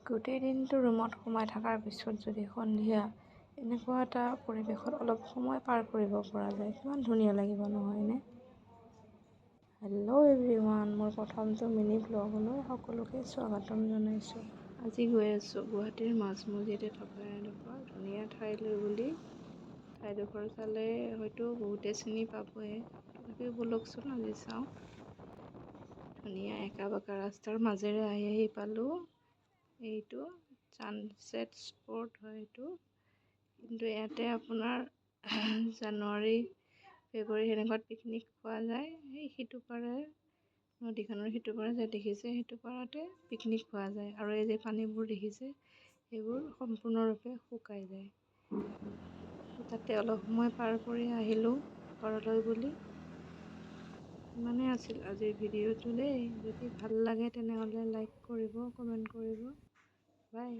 গোটেই দিনটো ৰুমত সোমাই থকাৰ পিছত যদি সন্ধিয়া এনেকুৱা এটা পৰিৱেশত অলপ সময় পাৰ কৰিব পৰা যায় কিমান ধুনীয়া লাগিব নহয়নে? হেল্ল' এভৰিৱান, মোৰ প্ৰথমটো মিনি ব্লগলৈ সকলোকে স্বাগতম জনাইছোঁ। আজি গৈ আছোঁ গুৱাহাটীৰ মাজমজিয়াতে থকা এডোখৰ ধুনীয়া ঠাইলৈ বুলি। ঠাইডোখৰ চালে হয়তো বহুতে চিনি পাবই, তথাপিও ব'লকচোন আজি চাওঁ। ধুনীয়া একা বাকা ৰাস্তাৰ মাজেৰে আহি পালোঁ। এইটো ছানছেট স্পট হয় এইটো, কিন্তু ইয়াতে আপোনাৰ জানুৱাৰী ফেব্ৰুৱাৰী সেনেকুৱাত পিকনিক খোৱা যায়। সেই সিটো পাৰে নদীখনৰ সিটো পাৰে যে দেখিছে সেইটো পাৰতে পিকনিক খোৱা যায়, আৰু এই যে পানীবোৰ দেখিছে সেইবোৰ সম্পূৰ্ণৰূপে শুকাই যায়। তাতে অলপ সময় পাৰ কৰি আহিলোঁ ঘৰলৈ বুলি। ইমানেই আছিল আজিৰ ভিডিঅ'টো দেই। যদি ভাল লাগে তেনেহ'লে লাইক কৰিব, কমেণ্ট কৰিব। বাই।